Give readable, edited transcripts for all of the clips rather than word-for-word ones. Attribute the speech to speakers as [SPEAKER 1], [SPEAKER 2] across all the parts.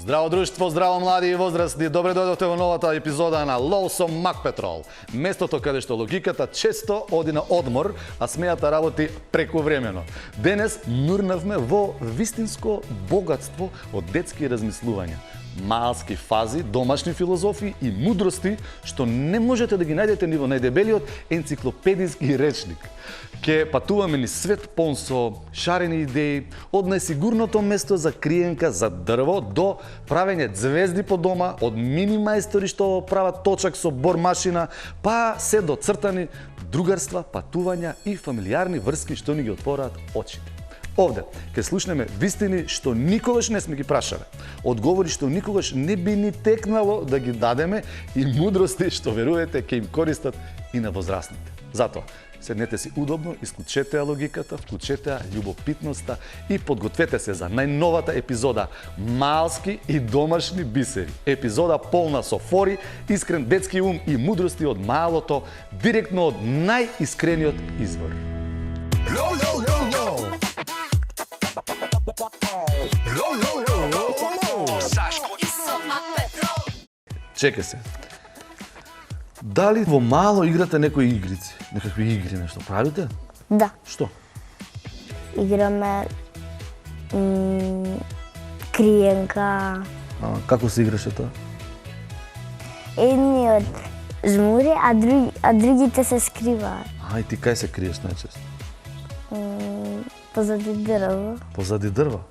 [SPEAKER 1] Здраво друштво, здраво млади и возрастни, добре дојдовте во новата епизода на Лоу со Мак Петрол. Местото каде што логиката често оди на одмор, а смејата работи прековремено. Денес нурнавме во вистинско богатство од детски размислувања. Малски фази, домашни филозофии и мудрости што не можете да ги најдете ни во најдебелиот енциклопедиски речник. Ке патуваме ни свет полн со шарени идеи, од најсигурното место за криенка за дрво до правење звезди по дома, од мини мајстори што прават точак со бормашина, па се до цртани другарства, патувања и фамилиарни врски што ни ги отвораат очите. Овде ќе слушнеме вистини што никогаш не сме ги прашале, одговори што никогаш не би ни текнало да ги дадеме и мудрости што верувате ќе им користат и на возрастните. Затоа, седнете си удобно, исклучете логиката, вклучете љубопитноста и подгответе се за најновата епизода Малски и домашни бисери. Епизода полна со фори, искрен детски ум и мудрости од малото, директно од најискрениот извор. Чекай се. Дали во мало играте некои игрици? Некакви игри, нешто правите?
[SPEAKER 2] Да.
[SPEAKER 1] Што?
[SPEAKER 2] Играме криенка.
[SPEAKER 1] Како се играше тоа?
[SPEAKER 2] Едниот жмури, а другите се скриваат.
[SPEAKER 1] И ти кај се криеш најчесто?
[SPEAKER 2] Позади дрво.
[SPEAKER 1] Позади дрва?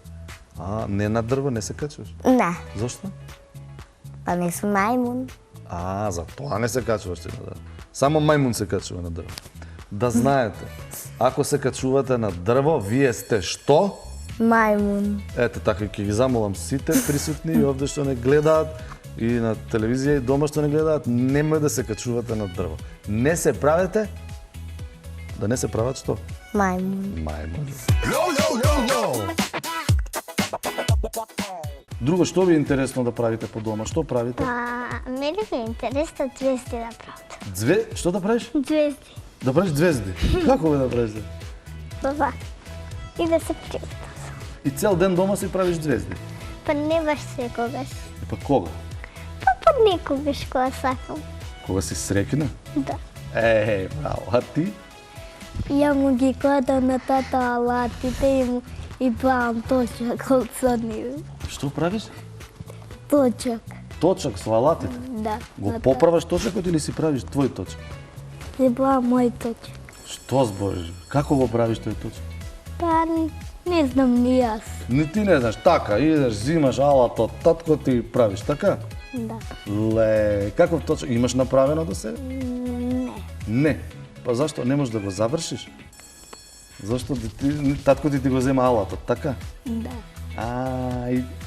[SPEAKER 1] Не на дрво не се качуваш?
[SPEAKER 2] Не,
[SPEAKER 1] Зошто?
[SPEAKER 2] па не сум мајмун.
[SPEAKER 1] За тоа не се качуваш ти на дрво. Само мајмун се качува на дрво. Да знаете, ако се качувате на дрво, вие сте што?
[SPEAKER 2] Мајмун.
[SPEAKER 1] Ете, така ќе ги замолам сите присутни и овде што не гледаат и на телевизија и дома што не гледаат, немој да се качувате на дрво. Не се правете, да не се прават што?
[SPEAKER 2] Мајмун.
[SPEAKER 1] Мајмун. Друго, што ви е интересно да правите по дома? Што правите?
[SPEAKER 2] Мене ми е интересно звезди да прават.
[SPEAKER 1] Што да правиш?
[SPEAKER 2] Звезди.
[SPEAKER 1] Да правиш звезди? Како бе да правиш?
[SPEAKER 2] Това. И да се привитам.
[SPEAKER 1] И цел ден дома си правиш звезди?
[SPEAKER 2] Па не баш секогаш.
[SPEAKER 1] Па кога?
[SPEAKER 2] Па некогаш кога сакам.
[SPEAKER 1] Кога си среќна?
[SPEAKER 2] Да.
[SPEAKER 1] Браво. А ти?
[SPEAKER 2] Ја му ги кладам на тата алатите и правам точак од садниве.
[SPEAKER 1] Што правиш?
[SPEAKER 2] Точак.
[SPEAKER 1] Точак со алатите?
[SPEAKER 2] Да.
[SPEAKER 1] Го поправаш точакот или си правиш твој точак?
[SPEAKER 2] Не правам мој точак.
[SPEAKER 1] Што збориш? Како го правиш тој точак?
[SPEAKER 2] Па не знам ни јас.
[SPEAKER 1] Не ти не знаеш, така, идеш, зимаш алато, татко ти правиш, така?
[SPEAKER 2] Да.
[SPEAKER 1] Ле, каков точак? Имаш направено до себе?
[SPEAKER 2] Не.
[SPEAKER 1] Не. Па зашто не можеш да го завршиш? Зашто татко ти го зема алато, така?
[SPEAKER 2] Да.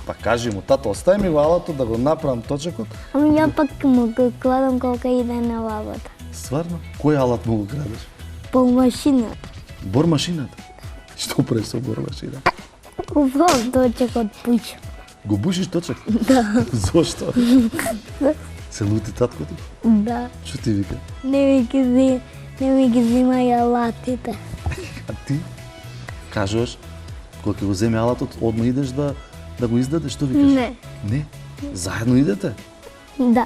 [SPEAKER 1] Па кажи му, тато, остави ми го алато да го направам точакот.
[SPEAKER 2] Ами ја пак му го кладам колка иде на лабата.
[SPEAKER 1] Стварно? Кој алат му го крадеш?
[SPEAKER 2] По машината.
[SPEAKER 1] Бормашината? Што правиш со бормашина?
[SPEAKER 2] Убав точак од пуќа.
[SPEAKER 1] Го бушиш точак?
[SPEAKER 2] Да.
[SPEAKER 1] Зошто? Се лути татко ти?
[SPEAKER 2] Да.
[SPEAKER 1] Што ти вика?
[SPEAKER 2] Не ми ги земај алатите.
[SPEAKER 1] А ти? Кажуваш, кога ќе го земе алатот, одма идеш да го издадеш, што викаш?
[SPEAKER 2] Не.
[SPEAKER 1] Не? Заедно идете?
[SPEAKER 2] Да.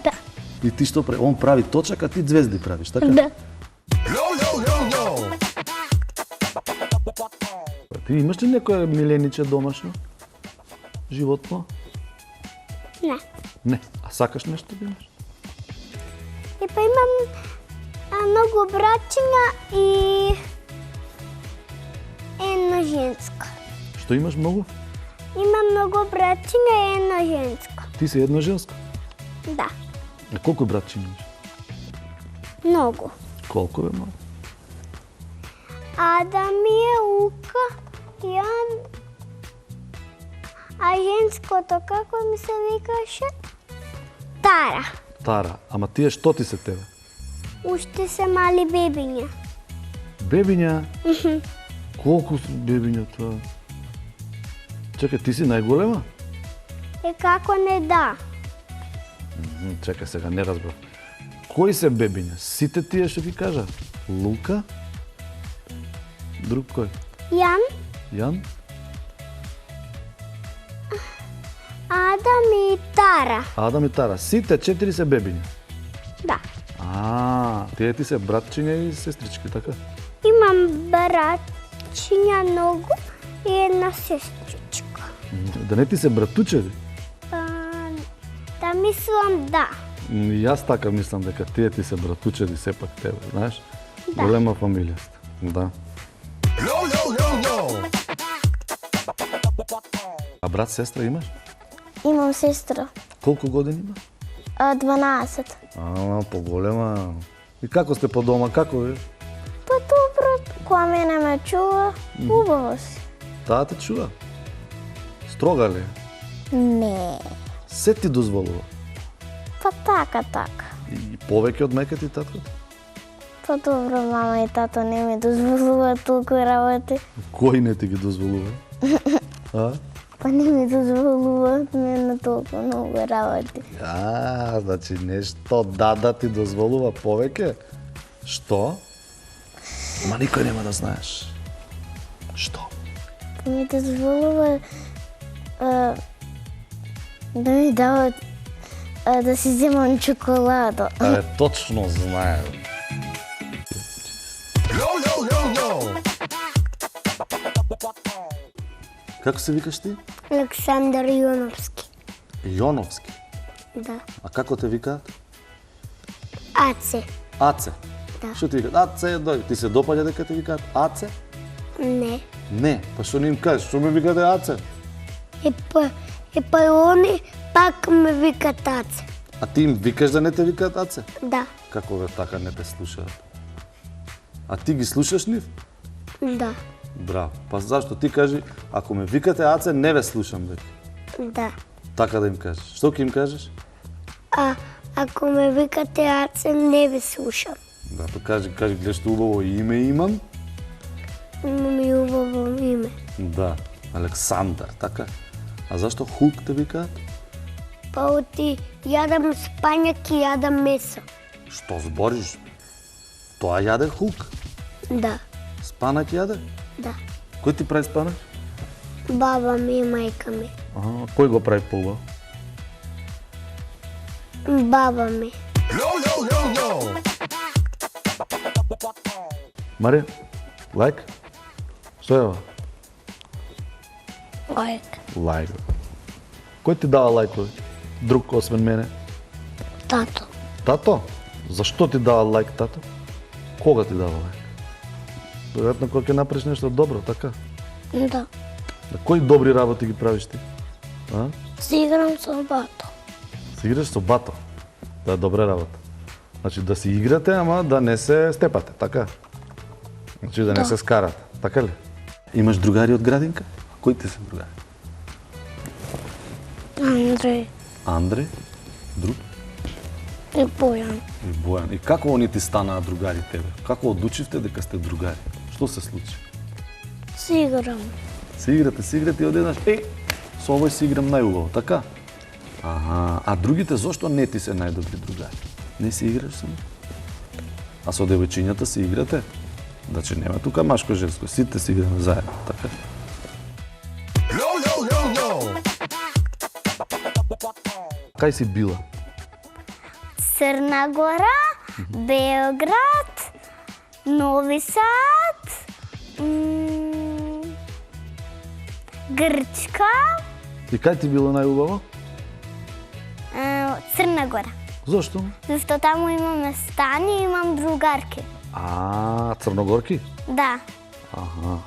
[SPEAKER 1] И ти што прави? Он прави точак, а ти звезди правиш, така?
[SPEAKER 2] Да.
[SPEAKER 1] Ти имаш ли некоја милениче домашно? Животно?
[SPEAKER 2] Не.
[SPEAKER 1] Не. А сакаш нешто да имаш?
[SPEAKER 2] И па имам многу братчиња и едно женско.
[SPEAKER 1] Што имаш многу?
[SPEAKER 2] Имам многу братчиња и едно женско.
[SPEAKER 1] Ти си едно женско?
[SPEAKER 2] Да.
[SPEAKER 1] А колку братчиња имаш?
[SPEAKER 2] Многу.
[SPEAKER 1] Колку бе малку?
[SPEAKER 2] Адам е Ука, Јан, а женското како ми се викаше? Тара.
[SPEAKER 1] Тара. Ама тие што ти се тебе?
[SPEAKER 2] Уште се мали бебиња.
[SPEAKER 1] Бебиња? Колку се бебиња тоа? Чекај, ти си најголема?
[SPEAKER 2] Како не да?
[SPEAKER 1] Чекај сега, не разбрав. Кои се бебиња? Сите тие што ги кажа? Лука? Друг кој?
[SPEAKER 2] Јан,
[SPEAKER 1] Јан?
[SPEAKER 2] Адам и Тара.
[SPEAKER 1] Адам и Тара. Сите 4 се бебиња.
[SPEAKER 2] Да.
[SPEAKER 1] Тие ти се братчиња и сестрички, така?
[SPEAKER 2] Имам братчиња многу и една сестричка.
[SPEAKER 1] Да не ти се братучеви?
[SPEAKER 2] Да мислам да.
[SPEAKER 1] И јас така мислам дека тие ти се братучеви сепак тебе, знаеш?
[SPEAKER 2] Да.
[SPEAKER 1] Голема фамилија сте. Да. А брат, сестра имаш?
[SPEAKER 2] Имам сестра.
[SPEAKER 1] Колку години има?
[SPEAKER 2] 12.
[SPEAKER 1] Поголема. И како сте по дома, како ви?
[SPEAKER 2] Па добро, кога мене ме чува, убаво си.
[SPEAKER 1] Таа те чува? Строга ли?
[SPEAKER 2] Не.
[SPEAKER 1] Се ти дозволува?
[SPEAKER 2] Па така.
[SPEAKER 1] И повеќе од мајка ти и таткото?
[SPEAKER 2] Па добро, мама и тато не ми дозволуваат толку работи.
[SPEAKER 1] Кој не ти ги дозволува? А?
[SPEAKER 2] Па не ми дозволуваат мене толку многу работи.
[SPEAKER 1] Значи нешто дада ти дозволува повеќе? Што? Ма никој нема да знаеш. Што?
[SPEAKER 2] Па ми дозволува да ми дават да си земам чоколада.
[SPEAKER 1] Точно знаем. Како се викаш ти?
[SPEAKER 2] Александар Јоновски.
[SPEAKER 1] Јоновски.
[SPEAKER 2] Да.
[SPEAKER 1] А како те викаат?
[SPEAKER 2] Аце.
[SPEAKER 1] Аце.
[SPEAKER 2] Да.
[SPEAKER 1] Што ти викаат? Аце, дојди. Ти се допаѓа дека те викаат Аце?
[SPEAKER 2] Не.
[SPEAKER 1] Не, па што не им кажеш? Што ме викате Аце?
[SPEAKER 2] Па они пак ме викат Аце.
[SPEAKER 1] А ти им викаш да не те викаат Аце?
[SPEAKER 2] Да.
[SPEAKER 1] Како бе така не те слушаат? А ти ги слушаш нив?
[SPEAKER 2] Да.
[SPEAKER 1] Браво. Па зашто ти кажи, ако ме викате Аце, не ве слушам веќе.
[SPEAKER 2] Да.
[SPEAKER 1] Така да им кажеш. Што ќе им кажеш?
[SPEAKER 2] Ако ме викате Аце, не ви слушам.
[SPEAKER 1] Да, па кажи, гледа што убаво име имам.
[SPEAKER 2] Имам и убаво име.
[SPEAKER 1] Да, Александар, така. А зашто Хук те викаат?
[SPEAKER 2] Па оти јадам спањак и јадам месо.
[SPEAKER 1] Што збориш? Тоа јаде Хук.
[SPEAKER 2] Да.
[SPEAKER 1] Спанак јаде?
[SPEAKER 2] Да.
[SPEAKER 1] Кој ти прави спанак?
[SPEAKER 2] Баба ми и мајка ми.
[SPEAKER 1] Кој го прави поубаво?
[SPEAKER 2] Баба ми.
[SPEAKER 1] Марија, лайк? Што е ова?
[SPEAKER 2] Лајк.
[SPEAKER 1] Лайк. Кој ти дава лајкови? Друг освен мене?
[SPEAKER 2] Тато.
[SPEAKER 1] Тато? Зашто ти дава лайк тато? Кога ти дава лайк? Веројатно кога ќе направиш нешто добро, така?
[SPEAKER 2] Да.
[SPEAKER 1] Кои добри работи ги правиш ти?
[SPEAKER 2] Се играм со бато.
[SPEAKER 1] Се играш со бато. Да е добра работа. Значи да си играте, ама да не се степате, така? Значи да не се скарате, така ли? Имаш другари од градинка? Кои ти се другари?
[SPEAKER 2] Андреј
[SPEAKER 1] Андре, друг
[SPEAKER 2] и Бојан.
[SPEAKER 1] и Бојан. И како они ти станаа другари тебе? Како одлучивте дека сте другари? Што се случи?
[SPEAKER 2] Се играм.
[SPEAKER 1] Се играте и одеднаш, со овој си играм најубаво, така? А другите зошто не ти се најдобри другари? Не си играш со нив? А со девојчињата си играте? Значи нема тука машко женско, сите си играме заедно, така? Кај си била?
[SPEAKER 2] Црна Гора, Белград, Нови Сад, Грчка,
[SPEAKER 1] И кај ти било најубаво?
[SPEAKER 2] Црна Гора.
[SPEAKER 1] Зошто?
[SPEAKER 2] Зашто таму имаме стан и имам другарки.
[SPEAKER 1] Црногорки?
[SPEAKER 2] Да.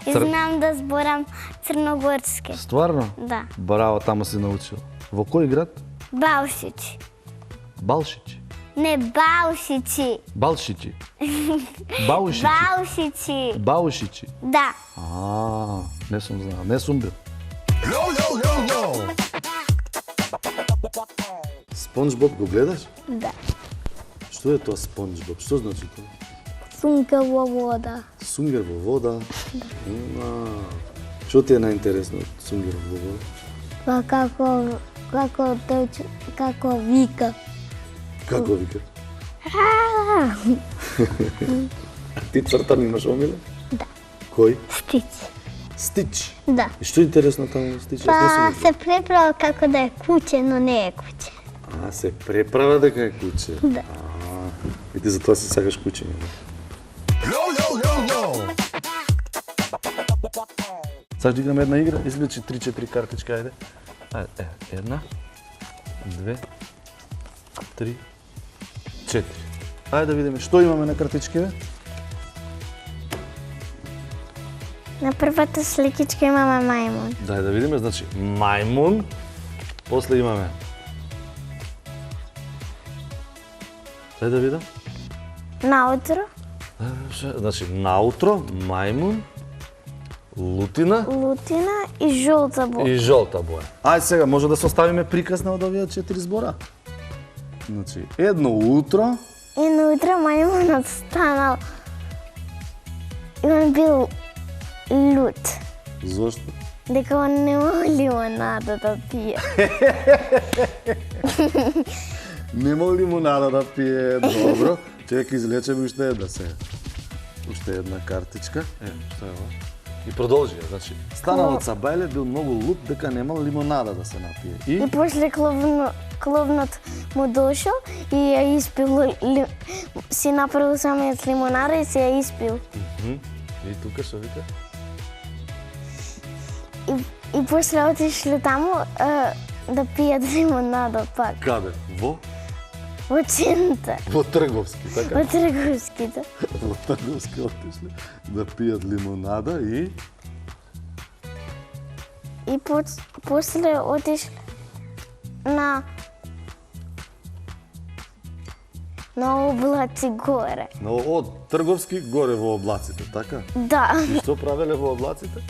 [SPEAKER 2] И знам да зборам црногорски.
[SPEAKER 1] Стварно?
[SPEAKER 2] Да.
[SPEAKER 1] Браво, таму си научил. Во кој град?
[SPEAKER 2] Балшичи.
[SPEAKER 1] Балшичи.
[SPEAKER 2] Не Балшичи.
[SPEAKER 1] Балшичи. Баушичи.
[SPEAKER 2] Балшичи.
[SPEAKER 1] Баушичи.
[SPEAKER 2] Да.
[SPEAKER 1] Не сум знал, не сум бил. Спонж Боб го гледаш?
[SPEAKER 2] Да.
[SPEAKER 1] Што е тоа Спонж Боб? Што значи тоа?
[SPEAKER 2] Сумка во вода.
[SPEAKER 1] Сунгер во вода? Што ти е најинтересно од сунгер во вода?
[SPEAKER 2] Па како вика.
[SPEAKER 1] Како вика? Ти цртан имаш омиле?
[SPEAKER 2] Да.
[SPEAKER 1] Кој?
[SPEAKER 2] Стици.
[SPEAKER 1] Стич.
[SPEAKER 2] Да.
[SPEAKER 1] И што е интересно таму Стич?
[SPEAKER 2] Па се преправа како да е куќе, но не е куќе.
[SPEAKER 1] Се преправа дека е куќе.
[SPEAKER 2] Да.
[SPEAKER 1] И ти затоа си сакаш куќе. Саш да играме една игра? Извлечи 3-4 картички, ајде. Ајде, една, две, 3, 4. Ајде да видиме што имаме на картичките.
[SPEAKER 2] На првата сликичка имаме мајмун.
[SPEAKER 1] Дај да видиме, значи мајмун, после имаме. Дај да видам.
[SPEAKER 2] Наутро,
[SPEAKER 1] Значи наутро, мајмун, лутина
[SPEAKER 2] лутина и жолта боја.
[SPEAKER 1] и жолта боја. Ајде сега може да составиме приказ на од овие 4 збора. Значи едно утро,
[SPEAKER 2] Едно утро мајмунот станал и он бил лут.
[SPEAKER 1] зошто?
[SPEAKER 2] Дека он нема лимонада да пие.
[SPEAKER 1] Нема лимонада да пие, добро. Чека, излечеме уште една сега. Уште една картичка. Што е ова? И продолжи, значи. Станал од Сабајле, бил многу лут дека немал лимонада да се напие.
[SPEAKER 2] И после кловнот му дошол и ја испил, си направил самиот лимонада и си ја испил.
[SPEAKER 1] И тука што вика?
[SPEAKER 2] И после отишле таму да пијат лимонада пак.
[SPEAKER 1] Каде? Во?
[SPEAKER 2] Во центар,
[SPEAKER 1] Во Трговски, така?
[SPEAKER 2] во трговските.
[SPEAKER 1] Во Трговски отишле да пијат лимонада и
[SPEAKER 2] И после отишле на облаци горе.
[SPEAKER 1] но од Трговски горе во облаците, така?
[SPEAKER 2] Да,
[SPEAKER 1] И што правеле во облаците?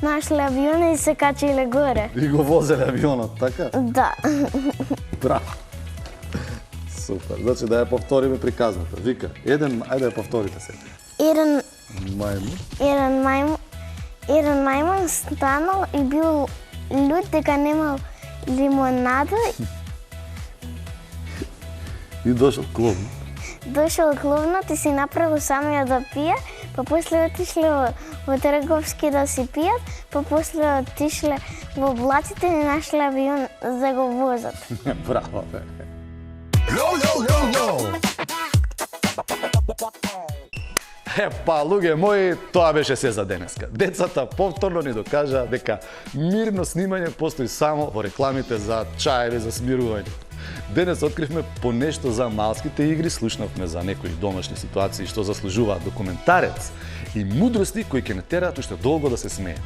[SPEAKER 2] нашле авиона и се качиле горе.
[SPEAKER 1] И го возеле авионот, така?
[SPEAKER 2] Да.
[SPEAKER 1] Браво. Супер. Значи да ја повториме приказната. Вика, ајде ја повторите се.
[SPEAKER 2] Еден
[SPEAKER 1] Мајмун.
[SPEAKER 2] Еден мајмун станал и бил лут дека немал лимонада.
[SPEAKER 1] И дошол кловн.
[SPEAKER 2] Дошол кловнот и си направил самија да пие, па после отишле во Трговски да си пијат, па после отишле во облаците и нашле авион за го возат.
[SPEAKER 1] Браво, бе. Па, луѓе мои, тоа беше се за денеска. Децата повторно ни докажаа дека мирно снимање постои само во рекламите за чаеви за смирување. Денес откривме по нешто за малските игри, слушнавме за некои домашни ситуации што заслужуваат документарец и мудрости кои ќе не тераат уште долго да се смееме.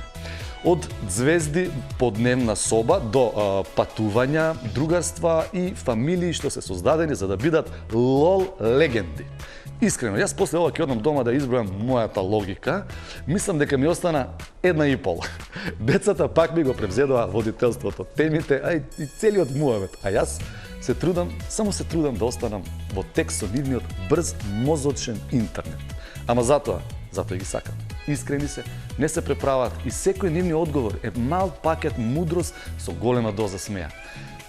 [SPEAKER 1] Од звезди по дневна соба до патувања, другарства и фамилии што се создадени за да бидат лол легенди. Искрено, јас после ова ќе одам дома да избројам мојата логика, мислам дека ми остана 1,5. Децата пак ми го превзедоа водителството, темите, а и целиот муавет. А јас само се трудам да останам во текст со нивниот брз мозочен интернет. Ама затоа ги сакам. Искрени се, не се преправаат и секој нивни одговор е мал пакет мудрост со голема доза смеа.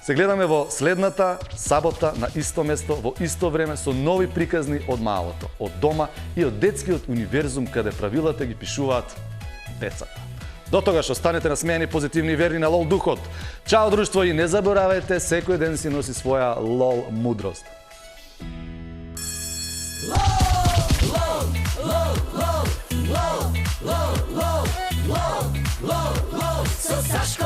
[SPEAKER 1] Се гледаме во следната сабота на исто место, во исто време со нови приказни од малото, од дома и од детскиот универзум каде правилата ги пишуваат децата. До тогаш останете насмејани, позитивни и верни на лол духот. Чао друштво и не заборавајте, секој ден си носи своја лол мудрост. Со Сашко